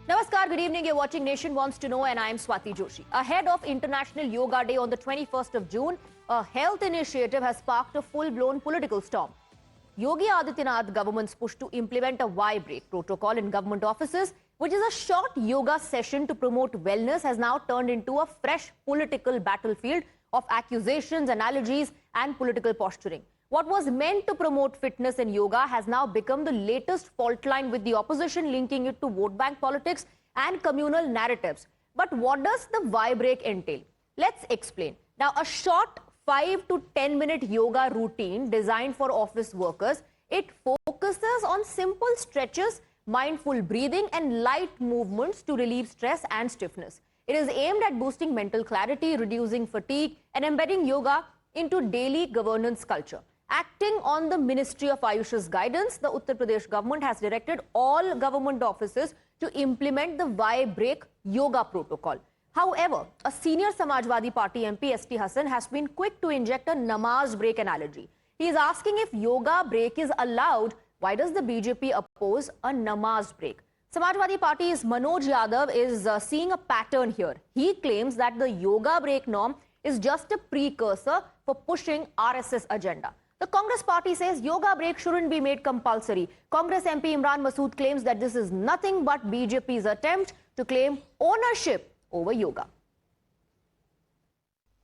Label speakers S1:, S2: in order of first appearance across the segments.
S1: Namaskar, good evening. You're watching Nation Wants to Know and I'm Swati Joshi. Ahead of International Yoga Day on the 21st of June, a health initiative has sparked a full-blown political storm. Yogi Adityanath government's push to implement a Y-break protocol in government offices, which is a short yoga session to promote wellness, has now turned into a fresh political battlefield of accusations, analogies and political posturing. What was meant to promote fitness and yoga has now become the latest fault line, with the opposition linking it to vote bank politics and communal narratives. But what does the Y-break entail? Let's explain. Now, a short 5 to 10-minute yoga routine designed for office workers. It focuses on simple stretches, mindful breathing and light movements to relieve stress and stiffness. It is aimed at boosting mental clarity, reducing fatigue and embedding yoga into daily governance culture. Acting on the Ministry of Ayush's guidance, the Uttar Pradesh government has directed all government offices to implement the Y-break yoga protocol. However, a senior Samajwadi Party MP, S.T. Hassan, has been quick to inject a namaz break analogy. He is asking, if yoga break is allowed, why does the BJP oppose a namaz break? Samajwadi Party's Manoj Yadav is seeing a pattern here. He claims that the yoga break norm is just a precursor for pushing RSS agenda. The Congress party says yoga break shouldn't be made compulsory. Congress MP Imran Masood claims that this is nothing but BJP's attempt to claim ownership over yoga.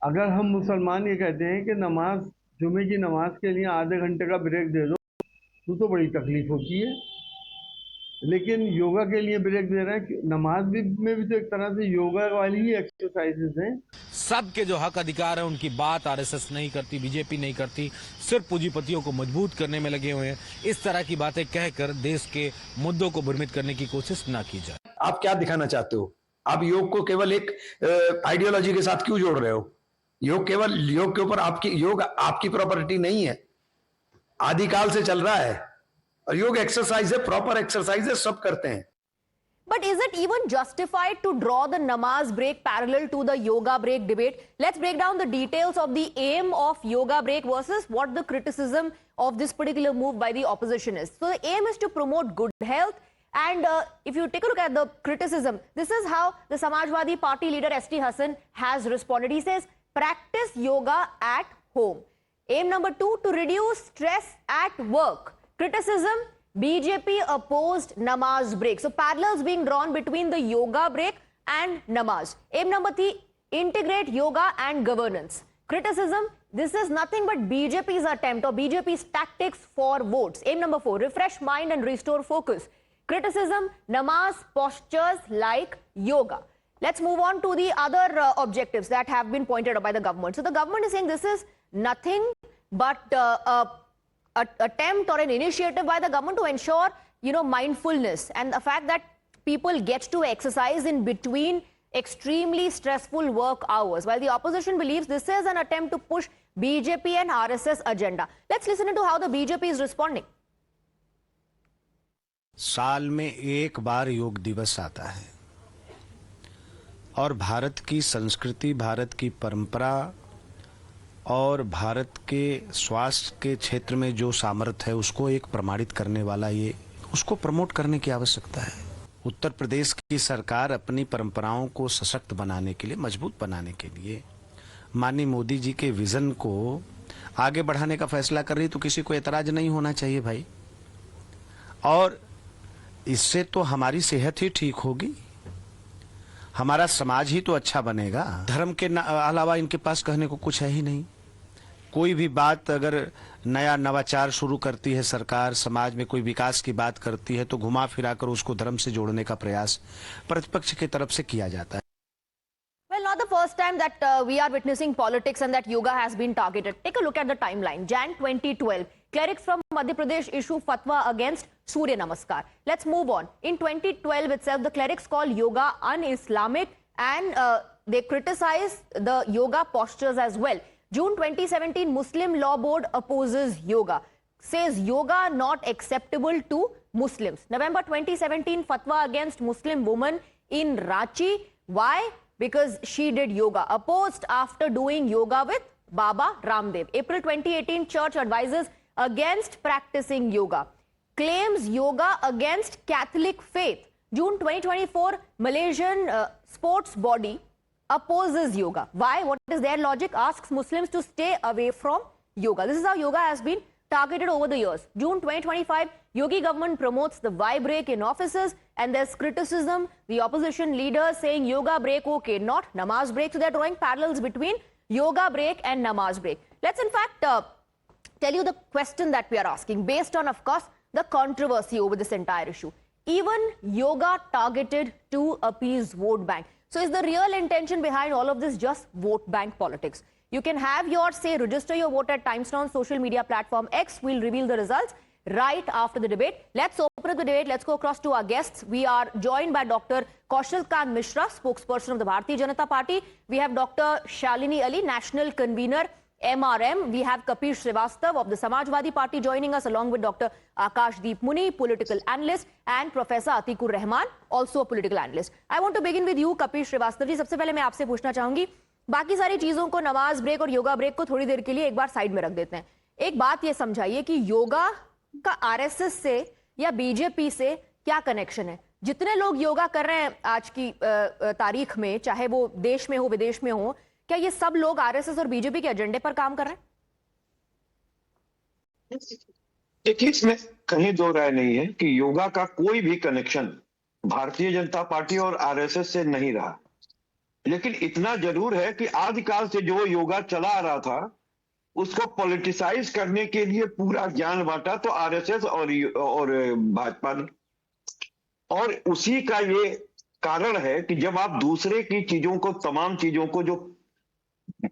S2: अगर हम मुसलमान ये कहते हैं कि नमाज जुमे की नमाज के लिए आधे घंटे का ब्रेक दे दो तो बड़ी तकलीफ होती है, लेकिन योगा के लिए ब्रेक दे रहे हैं। नमाज में भी तो एक तरह से योगा वाली ही एक्सरसाइजेस हैं।
S3: सबके जो हक अधिकार है उनकी बात आरएसएस नहीं करती, बीजेपी नहीं करती, सिर्फ पूंजीपतियों को मजबूत करने में लगे हुए हैं। इस तरह की बातें कहकर देश के मुद्दों को भ्रमित करने की कोशिश ना की जाए।
S4: आप क्या दिखाना चाहते हो? आप योग को केवल एक आइडियोलॉजी के साथ क्यों जोड़ रहे हो? योग केवल योग के ऊपर आपकी प्रॉपर्टी नहीं है, आदिकाल से चल रहा है और योग एक्सरसाइज है, प्रॉपर एक्सरसाइज है, सब करते हैं।
S1: But is it even justified to draw the namaz break parallel to the yoga break debate? Let's break down the details of the aim of yoga break versus what the criticism of this particular move by the opposition is. So the aim is to promote good health. And if you take a look at the criticism, this is how the Samajwadi Party leader S.T. Hassan has responded. He says, practice yoga at home. Aim number 2, to reduce stress at work. Criticism, BJP opposed namaz break. So parallels being drawn between the yoga break and namaz. Aim number 3, integrate yoga and governance. Criticism, this is nothing but BJP's attempt or BJP's tactics for votes. Aim number 4, refresh mind and restore focus. Criticism, namaz postures like yoga. Let's move on to the other objectives that have been pointed out by the government. So the government is saying this is nothing but attempt or an initiative by the government to ensure, mindfulness and the fact that people get to exercise in between extremely stressful work hours, while the opposition believes this is an attempt to push BJP and RSS agenda. Let's listen to how the BJP is responding.
S5: साल में एक बार योग दिवस आता है और भारत की संस्कृति, भारत की परंपरा और भारत के स्वास्थ्य के क्षेत्र में जो सामर्थ्य है उसको एक प्रमाणित करने वाला, ये उसको प्रमोट करने की आवश्यकता है। उत्तर प्रदेश की सरकार अपनी परंपराओं को सशक्त बनाने के लिए, मजबूत बनाने के लिए माननीय मोदी जी के विजन को आगे बढ़ाने का फैसला कर रही, तो किसी को एतराज नहीं होना चाहिए भाई। और इससे तो हमारी सेहत ही ठीक होगी, हमारा समाज ही तो अच्छा बनेगा। धर्म के अलावा इनके पास कहने को कुछ है ही नहीं। कोई भी बात अगर नया नवाचार शुरू करती है सरकार, समाज में कोई विकास की बात करती है, तो घुमा फिरा कर उसको धर्म से जोड़ने का प्रयास प्रतिपक्ष की तरफ से किया जाता है।
S1: Well, not the first time that we are witnessing politics and that yoga has been targeted. Take a look at the timeline. Jan 2012, clerics from Madhya Pradesh issue fatwa against Surya Namaskar. Let's move on. In 2012 itself, the clerics call yoga un-Islamic and they criticize the yoga postures as well. June 2017, Muslim Law Board opposes yoga, says yoga not acceptable to Muslims. November 2017, fatwa against Muslim woman in Ranchi. Why? Because she did yoga, opposed after doing yoga with Baba Ramdev. April 2018, church advises against practicing yoga, claims yoga against Catholic faith. June 2024, Malaysian sports body opposes yoga. Why? What is their logic? Asks Muslims to stay away from yoga. This is how yoga has been targeted over the years. June 2025, Yogi government promotes the Y break in offices, and there's criticism. The opposition leaders saying yoga break okay, not namaz break. So they're drawing parallels between yoga break and namaz break. Let's in fact tell you the question that we are asking based on, of course, the controversy over this entire issue. Even yoga targeted to appease vote bank. So is the real intention behind all of this just vote bank politics? You can have your say, register your vote at Times Now on social media platform X. We'll reveal the results right after the debate. Let's open up the debate. Let's go across to our guests. We are joined by Dr. Kaushal Kant Mishra, spokesperson of the Bharatiya Janata Party. We have Dr. Shalini Ali, national convener, MRM. We have Kapish Srivastav of the Samajwadi Party joining us, along with Dr. Akashdeep Muni, political analyst, and Professor Atikur Rahman, also a political analyst. I want to begin with you, Kapish Srivastav जी. सबसे पहले मैं आपसे पूछना चाहूंगी, बाकी सारी चीजों को, नमाज ब्रेक और योगा ब्रेक को थोड़ी देर के लिए एक बार साइड में रख देते हैं. एक बात ये समझाइए कि योगा का आरएसएस से या बीजेपी से क्या कनेक्शन है? जितने लोग योगा कर रहे हैं आज की तारीख में, चाहे वो देश में हो विदेश में हो, क्या ये सब लोग आरएसएस और बीजेपी के एजेंडे पर काम कर रहे हैं?
S6: देखिए, इसमें कहीं दो राय नहीं है कि योगा का कोई भी कनेक्शन भारतीय जनता पार्टी और आरएसएस से नहीं रहा. लेकिन इतना जरूर है कि आदिकाल से जो योगा चला आ रहा था, उसको पॉलिटिसाइज करने के लिए पूरा ज्ञान बांटा तो आरएसएस और भाजपा ने. और उसी का ये कारण है कि जब आप दूसरे की चीजों को, तमाम चीजों को जो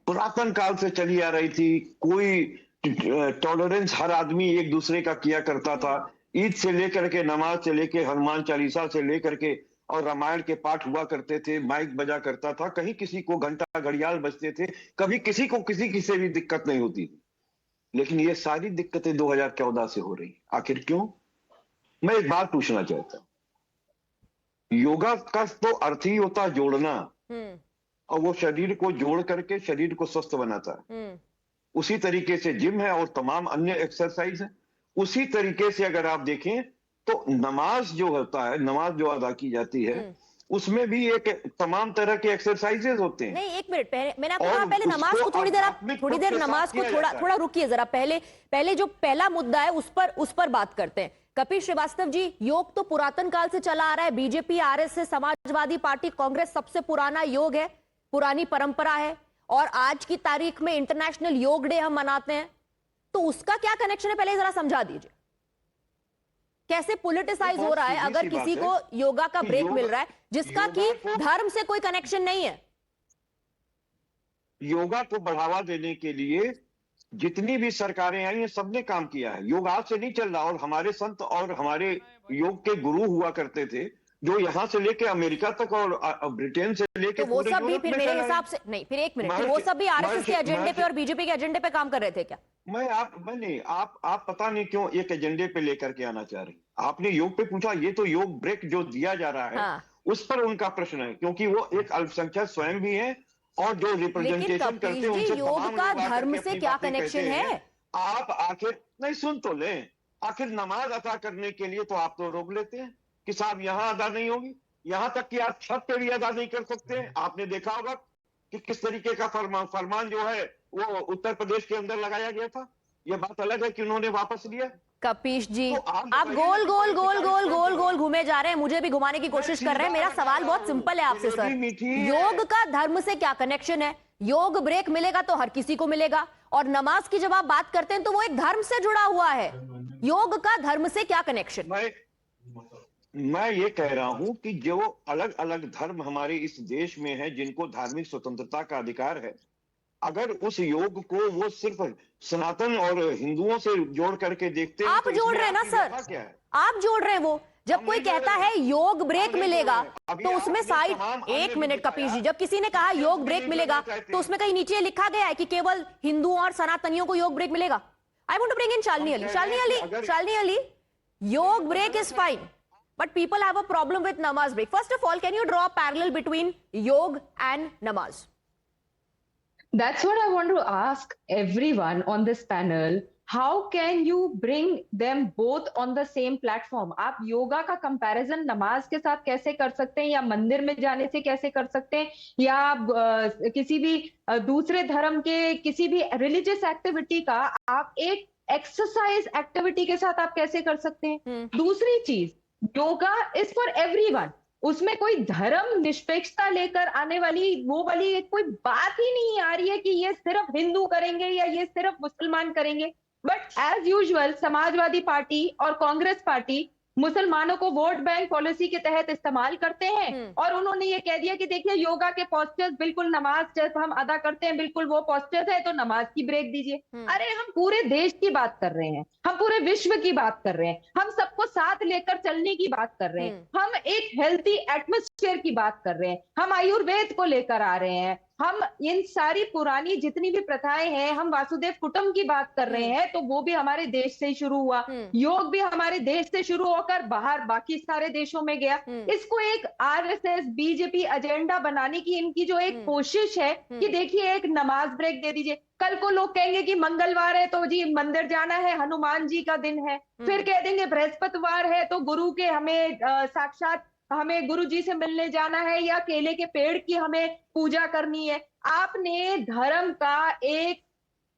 S6: पुरातन काल से चली आ रही थी, कोई टॉलरेंस हर आदमी एक दूसरे का किया करता था, ईद से लेकर के, नमाज से लेकर, हनुमान चालीसा से लेकर के, और रामायण के पाठ हुआ करते थे, माइक बजा करता था, कहीं किसी को घंटा घड़ियाल बजते थे, कभी किसी को किसी से भी दिक्कत नहीं होती थी. लेकिन ये सारी दिक्कतें 2014 से हो रही. आखिर क्यों? मैं एक बात पूछना चाहता हूं. योगा का तो अर्थ ही होता है जोड़ना, और वो शरीर को जोड़ करके शरीर को स्वस्थ बनाता है. उसी तरीके से जिम है और तमाम अन्य एक्सरसाइज है. उसी तरीके से अगर आप देखें तो नमाज जो होता है, नमाज जो अदा की जाती है, उसमें भी एक तमाम तरह के एक्सरसाइजेज होते हैं.
S1: नहीं, एक मिनट, मैंने आपको कहा पहले नमाज को थोड़ी देर नमाज को थोड़ा रुकिए जरा. पहले जो पहला मुद्दा है उस पर बात करते हैं. कपिश श्रीवास्तव जी, योग तो पुरातन काल से चला आ रहा है. BJP, RSS, Samajwadi party, Congress, सबसे पुराना योग है, पुरानी परंपरा है, और आज की तारीख में इंटरनेशनल योग डे हम मनाते हैं. तो उसका क्या कनेक्शन है, पहले जरा समझा दीजिए. कैसे पॉलिटिसाइज हो रहा है अगर किसी को योगा का ब्रेक मिल रहा है जिसका कि धर्म से कोई कनेक्शन नहीं है?
S6: योगा को बढ़ावा देने के लिए जितनी भी सरकारें आई हैं, सबने काम किया है. योग आज से नहीं चल रहा. और हमारे संत और हमारे योग के गुरु हुआ करते थे, जो यहां से लेके अमेरिका तक और ब्रिटेन से लेके,
S1: तो वो सब भी फिर मेरे हिसाब से नहीं, फिर एक मिनट, फिर वो सब भी आरएसएस के एजेंडे पे और बीजेपी के एजेंडे पे काम कर रहे थे क्या?
S6: आप पता नहीं क्यों एक एजेंडे पे लेकर के आना चाह रही. आपने योग पे पूछा, ये तो योग ब्रेक जो दिया जा रहा है,
S1: हाँ. उस
S6: पर उनका प्रश्न है, क्योंकि वो एक अल्पसंख्यक स्वयं भी है और जो रिप्रेजेंटेशन करते हैं उनसे
S1: योग का धर्म से क्या कनेक्शन है?
S6: आप आखिर नहीं सुन तो लें. आखिर नमाज अदा करने के लिए तो आप तो रोक लेते हैं कि साहब यहां अदा नहीं होगी, यहां तक कि आप छत पे भी अदा नहीं कर सकते हैं. आपने देखा होगा कि किस तरीके का फरमान जो है वो उत्तर प्रदेश के अंदर लगाया गया था. ये बात अलग है कि उन्होंने वापस लिया.
S1: कपिश जी, तो आप गोल घूमे जा रहे हैं, मुझे भी घुमाने की कोशिश कर रहे हैं. मेरा सवाल बहुत सिंपल है आपसे सर. योग का धर्म से क्या कनेक्शन है? योग ब्रेक मिलेगा तो हर किसी को मिलेगा, और नमाज की जब आप बात करते हैं तो वो एक धर्म से जुड़ा हुआ है. योग का धर्म से क्या कनेक्शन?
S6: मैं ये कह रहा हूं कि जो अलग अलग धर्म हमारे इस देश में है, जिनको धार्मिक स्वतंत्रता का अधिकार है, अगर उस योग को वो सिर्फ सनातन और हिंदुओं से जोड़ करके देखते हैं,
S1: आप जोड़ रहे हैं ना सर, आप जोड़ रहे हैं. वो जब कोई कहता है योग ब्रेक मिलेगा तो उसमें साइड, एक मिनट कपिश जी, जब किसी ने कहा योग ब्रेक मिलेगा तो उसमें कहीं नीचे लिखा गया है कि केवल हिंदुओं और सनातनियों को योग ब्रेक मिलेगा? I want to bring in Shalini Ali. योग break is fine, but people have a problem with namaz break. First of all, can you draw a parallel between yog and namaz?
S7: That's what I want to ask everyone on this panel. How can you bring them both on the same platform? आप योगा का comparison नमाज के साथ कैसे कर सकते हैं, या मंदिर में जाने से कैसे कर सकते हैं, या किसी भी दूसरे धर्म के किसी भी रिलीजियस एक्टिविटी का आप एक एक्सरसाइज एक्टिविटी के साथ आप कैसे कर सकते हैं? दूसरी चीज, योगा इज फॉर एवरीवन। उसमें कोई धर्म निष्पेक्षता लेकर आने वाली वो वाली कोई बात ही नहीं आ रही है कि ये सिर्फ हिंदू करेंगे या ये सिर्फ मुसलमान करेंगे। But as usual Samajwadi party और कांग्रेस पार्टी मुसलमानों को वोट बैंक पॉलिसी के तहत इस्तेमाल करते हैं, और उन्होंने ये कह दिया कि देखिए योगा के पोस्चर्स बिल्कुल नमाज जब हम अदा करते हैं बिल्कुल वो पोस्चर्स है, तो नमाज की ब्रेक दीजिए। अरे हम पूरे देश की बात कर रहे हैं, हम पूरे विश्व की बात कर रहे हैं, हम सबको साथ लेकर चलने की बात कर रहे हैं, हम एक हेल्थी एटमॉस्फेयर की बात कर रहे हैं, हम आयुर्वेद को लेकर आ रहे हैं, हम इन सारी पुरानी जितनी भी प्रथाएं हैं, हम वासुदेव कुटुंब की बात कर रहे हैं, तो वो भी हमारे देश से ही शुरू हुआ। योग भी हमारे देश से शुरू होकर बाहर बाकी सारे देशों में गया। इसको एक आरएसएस बीजेपी एजेंडा बनाने की इनकी जो एक कोशिश है कि देखिए एक नमाज ब्रेक दे दीजिए। कल को लोग कहेंगे कि मंगलवार है तो जी मंदिर जाना है, हनुमान जी का दिन है, फिर कह देंगे बृहस्पतिवार है तो गुरु के हमें साक्षात हमें गुरु जी से मिलने जाना है, या केले के पेड़ की हमें पूजा करनी है। आपने धर्म का एक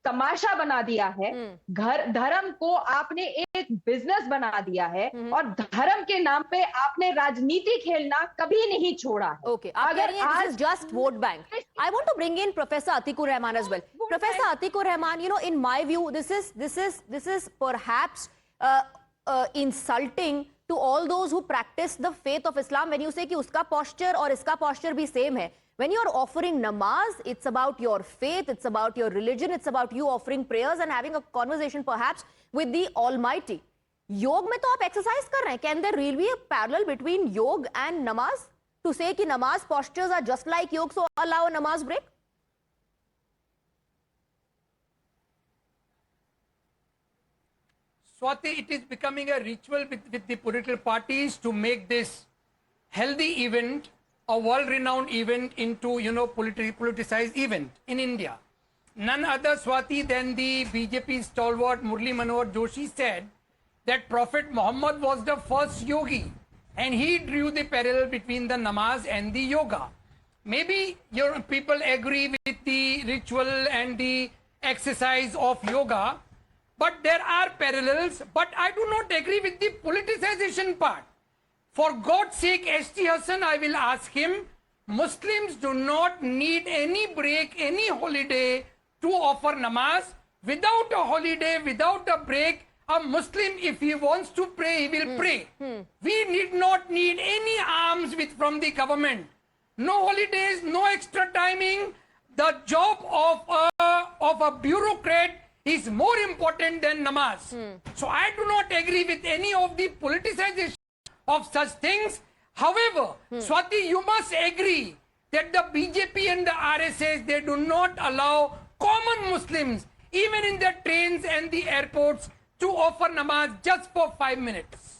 S7: तमाशा बना दिया है, धर्म को आपने एक बिजनेस बना दिया है, और धर्म के नाम पे आपने राजनीति खेलना कभी नहीं छोड़ा है।
S1: Okay, अगर आज just vote bank, I want to bring in Professor Atikur Rahman as well. Professor Atikur Rahman, you know, in my view, this is perhaps insulting to all those who practice the faith of Islam when you say कि उसका posture और इसका posture भी same है. When you're offering namaz, it's about your faith, it's about your religion, it's about you offering prayers and having a conversation perhaps with the Almighty. योग में तो आप exercise कर रहे हैं. Can there really be a parallel between योग and namaz? To say कि namaz postures are just like योग, so allow a namaz break?
S8: Swati, it is becoming a ritual with the political parties to make this healthy event a world-renowned event into, you know, politicized event in India. None other, Swati, than the BJP stalwart Murli Manohar Joshi said that Prophet Muhammad was the first yogi, and he drew the parallel between the namaz and the yoga. Maybe your people agree with the ritual and the exercise of yoga, but there are parallels, but I do not agree with the politicization part. For God's sake, S.T. Hassan, I will ask him, Muslims do not need any break, any holiday to offer namaz. Without a holiday, without a break, a Muslim, if he wants to pray, he will pray. We need not need any arms from the government. No holidays, no extra timing. The job of a bureaucrat is more important than namaz. So I do not agree with any of the politicization of such things. However, Swati, you must agree that the BJP and the RSS, they do not allow common Muslims, even in the trains and the airports, to offer namaz just for 5 minutes.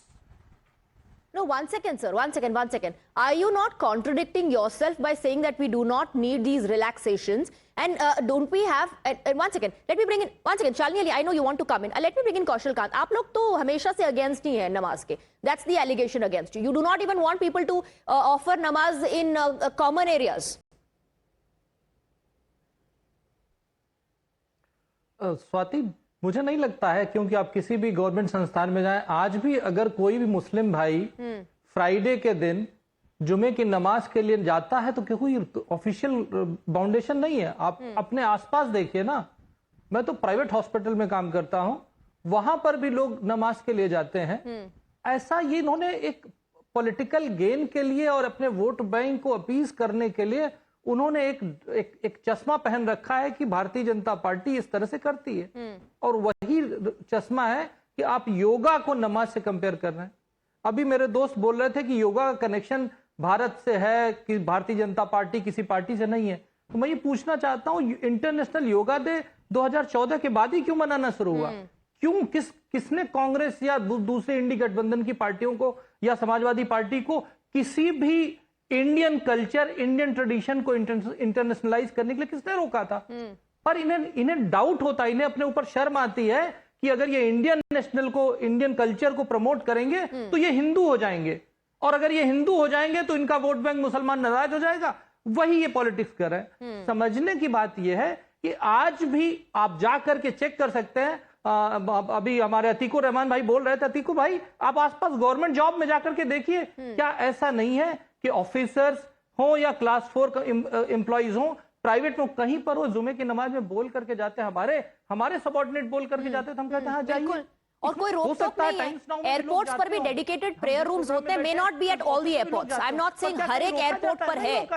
S1: No, one second, sir. One second. Are you not contradicting yourself by saying that we do not need these relaxations? And don't we have... one second. Let me bring in... One second. Shalini Ali, I know you want to come in. Let me bring in Kaushal Kant. आप लोग तो हमेशा से against ही हैं नमाज के. That's the allegation against you. You do not even want people to offer namaz in common areas.
S9: Swati, मुझे नहीं लगता है, क्योंकि आप किसी भी गवर्नमेंट संस्थान में जाएं, आज भी अगर कोई भी मुस्लिम भाई फ्राइडे के दिन जुमे की नमाज के लिए जाता है तो कोई ऑफिशियल बाउंडेशन नहीं है। आप अपने आसपास देखिए ना, मैं तो प्राइवेट हॉस्पिटल में काम करता हूं, वहां पर भी लोग नमाज के लिए जाते हैं। ऐसा ये इन्होंने एक पॉलिटिकल गेन के लिए और अपने वोट बैंक को अपीज करने के लिए उन्होंने एक चश्मा पहन रखा है कि भारतीय जनता पार्टी इस तरह से करती है, और वही चश्मा है कि आप योगा को नमाज से कंपेयर कर रहे हैं। अभी मेरे दोस्त बोल रहे थे कि योगा का कनेक्शन भारत से है कि भारतीय जनता पार्टी किसी पार्टी से नहीं है। तो मैं ये पूछना चाहता हूं, इंटरनेशनल योगा डे 2014 के बाद ही क्यों मनाना शुरू हुआ? क्यों किसने कांग्रेस या दूसरे इंडी गठबंधन की पार्टियों को या समाजवादी पार्टी को किसी भी इंडियन कल्चर, इंडियन ट्रेडिशन को इंटरनेशनलाइज करने के लिए किसने रोका था? पर इन्हें डाउट होता है, इन्हें अपने ऊपर शर्म आती है कि अगर ये इंडियन नेशनल को, इंडियन कल्चर को प्रमोट करेंगे तो ये हिंदू हो जाएंगे, और अगर ये हिंदू हो जाएंगे तो इनका वोट बैंक मुसलमान नाराज हो जाएगा। वही ये पॉलिटिक्स कर रहे हैं। समझने की बात यह है कि आज भी आप जाकर के चेक कर सकते हैं। अभी हमारे अतीको रहमान भाई बोल रहे थे, अतीको भाई आप आसपास गवर्नमेंट जॉब में जाकर के देखिए, क्या ऐसा नहीं है कि ऑफिसर्स हो या क्लास 4 एम्प्लॉइज हो, प्राइवेट में कहीं पर हो, जुमे की नमाज में बोल करके जाते हैं, हमारे सबऑर्डिनेट बोल करके जाते हैं, तो हम कहते हैं हाँ जाइए।
S1: और कोई रोक टोक नहीं है। एयरपोर्ट्स पर भी डेडिकेटेड प्रेयर रूम्स होते हैं, may not be at all the airports, I am not saying हर एक एयरपोर्ट पर है,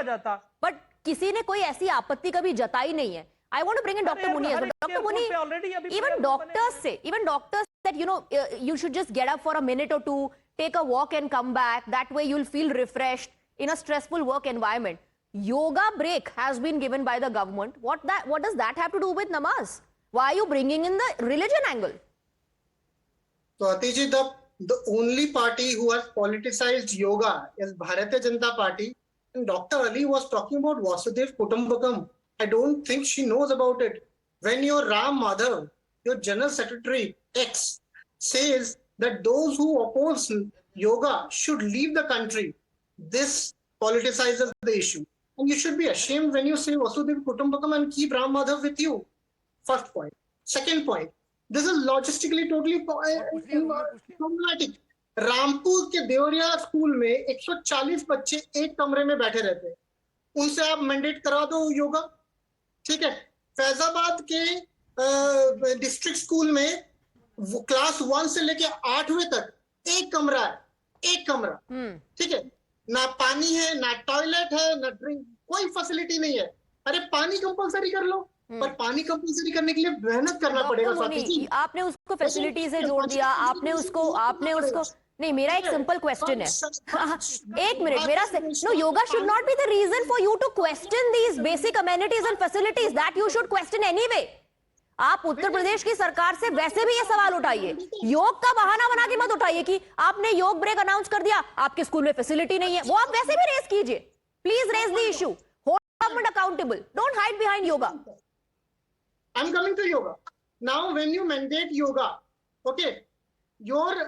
S1: बट किसी ने कोई ऐसी आपत्ति कभी जताई नहीं है। I want to bring in Dr. Muni as well. Dr. Muni, even doctors said, you know, you should just get up for a minute or two, take a walk and come back. That way you'll feel refreshed in a stressful work environment. Yoga break has been given by the government. What does that have to do with namaz? Why are you bringing in the religion angle?
S10: So Atiji, the only party who has politicized yoga is Bharatiya Janata Party, and Dr. Ali was talking about Vasudev Kutumbakam. I don't think she knows about it. When your Ram Madhav, your General Secretary X, says that those who oppose yoga should leave the country, this politicizes the issue. And you should be ashamed when you say Vasudev Kutumbakam and keep Ram Madhav with you. First point. Second point, this is logistically totally problematic. Rampur के Deoria school में 140 बच्चे एक कमरे में बैठे रहते हैं, उनसे आप मैंडेट करा दो योगा, ठीक है। फैजाबाद के डिस्ट्रिक्ट स्कूल में क्लास 1 से लेके 8वीं तक एक कमरा है, एक कमरा, ठीक है, ना पानी है, ना टॉयलेट है, ना ड्रिंक, कोई फैसिलिटी नहीं है। अरे पानी कंपलसरी कर लो, पर पानी कंपलसरी करने के लिए मेहनत करना पड़ेगा।
S1: आपने उसको फैसिलिटी से जोड़ दिया, आपने उसको नहीं, मेरा एक सिंपल क्वेश्चन है। एक मिनट, मेरा no, yoga should not be the reason for you to question these basic amenities and facilities that you should question anyway. आप उत्तर प्रदेश की सरकार से वैसे भी ये सवाल उठाइए, योग का बहाना बना के मत उठाइए कि आपने योग ब्रेक अनाउंस कर दिया, आपके स्कूल में फैसिलिटी नहीं है, वो आप वैसे भी रेज कीजिए। Please raise the issue, hold government accountable, don't hide behind yoga.
S10: I am coming to yoga now. When you mandate yoga, okay, your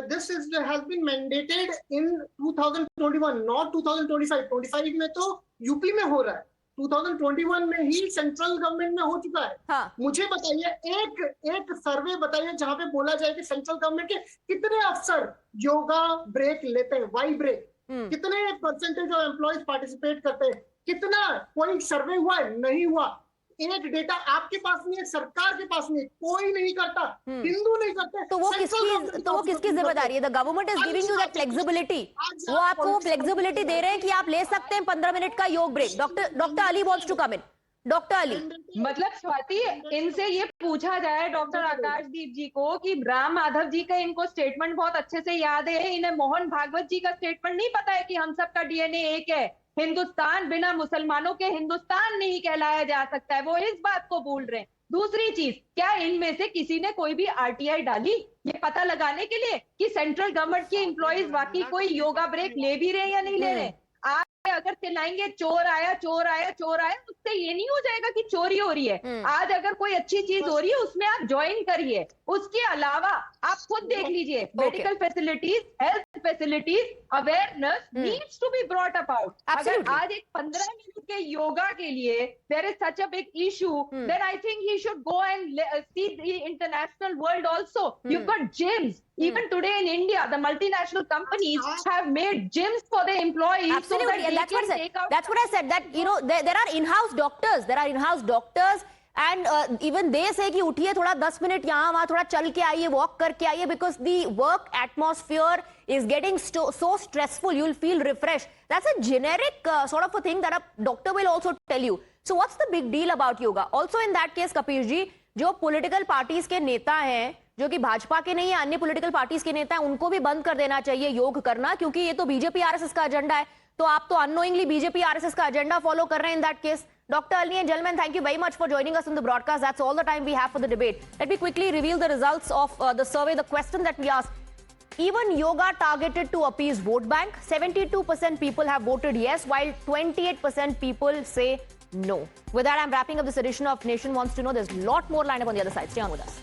S10: this has been mandated in 2021, not 2025. 25 में तो UP में हो रहा है, 2021 में ही central government में हो चुका है। हाँ। मुझे बताइए एक सर्वे बताइए जहां पे बोला जाए कि सेंट्रल गवर्नमेंट के कितने अफसर योगा ब्रेक लेते हैं, वाई ब्रेक, कितने परसेंटेज ऑफ एम्प्लॉइज पार्टिसिपेट करते हैं, कितना, कोई सर्वे हुआ है? नहीं हुआ। एक डेटा आपके पास नहीं है, सरकार के पास नहीं है, कोई नहीं करता, हिंदू नहीं करते।
S1: तो वो किसकी जिम्मेदारी है? The government is giving you that flexibility, वो आपको वो फ्लेक्सिबिलिटी दे रहे हैं कि आप ले सकते हैं 15 मिनट का योग break. Doctor Ali wants to come in. Doctor Ali,
S7: मतलब स्वाति, इनसे ये पूछा जाए डॉक्टर आकाशदीप जी को कि राम माधव जी का इनको स्टेटमेंट बहुत अच्छे से याद है, इन्हें मोहन भागवत जी का स्टेटमेंट नहीं पता है कि हम सबका डीएनए एक है, हिंदुस्तान बिना मुसलमानों के हिंदुस्तान नहीं कहलाया जा सकता है, वो इस बात को भूल रहे हैं। दूसरी चीज, क्या इनमें से किसी ने कोई भी आरटीआई डाली ये पता लगाने के लिए कि सेंट्रल गवर्नमेंट के एम्प्लॉइज वाकई कोई योगा ब्रेक ले भी रहे हैं या नहीं ले रहे? आज अगर चिल्लाएंगे चोर आया चोर आया चोर आया, उससे ये नहीं हो जाएगा कि चोरी हो रही है। आज अगर कोई अच्छी चीज हो रही है उसमें आप ज्वाइन करिए। उसके अलावा आप खुद देख लीजिए, medical facilities, health facilities, awareness needs to be brought up out. अगर आज एक 15 मिनट के योगा के लिए there is such a big issue, then I think he should go and see the international world also. You got gyms. Even today in India, the multinational companies have made gyms for their employees.
S1: Absolutely,
S7: so that
S1: and that's what I said. That you know there are in-house doctors. There are in-house doctors, and even they say कि उठिए थोड़ा 10 minute यहाँ वहाँ थोड़ा चल के आइए, walk करके आइए, because the work atmosphere is getting so stressful. You'll feel refreshed. That's a generic sort of a thing that a doctor will also tell you. So what's the big deal about yoga? Also in that case, Kapish ji, जो political parties के नेता हैं, जो कि भाजपा के नहीं है, अन्य पॉलिटिकल पार्टीज के नेता हैं, उनको भी बंद कर देना चाहिए योग करना, क्योंकि ये तो बीजेपी आरएसएस का एजेंडा है। तो आप तो अननोइंगली बीजेपी आरएसएस का एजेंडा फॉलो कर रहे हैं in that case. Dr. Ali and gentlemen, thank you very much for joining us in the broadcast. That's all the time we have for the debate. Let me quickly reveal the results of the survey, the question that we asked. Even yoga targeted to appease vote bank. 72% people have voted yes, while 28% people say no. With that, I'm wrapping up this edition of Nation Wants to Know. There's a lot more lined up on the other side. Stay on with us.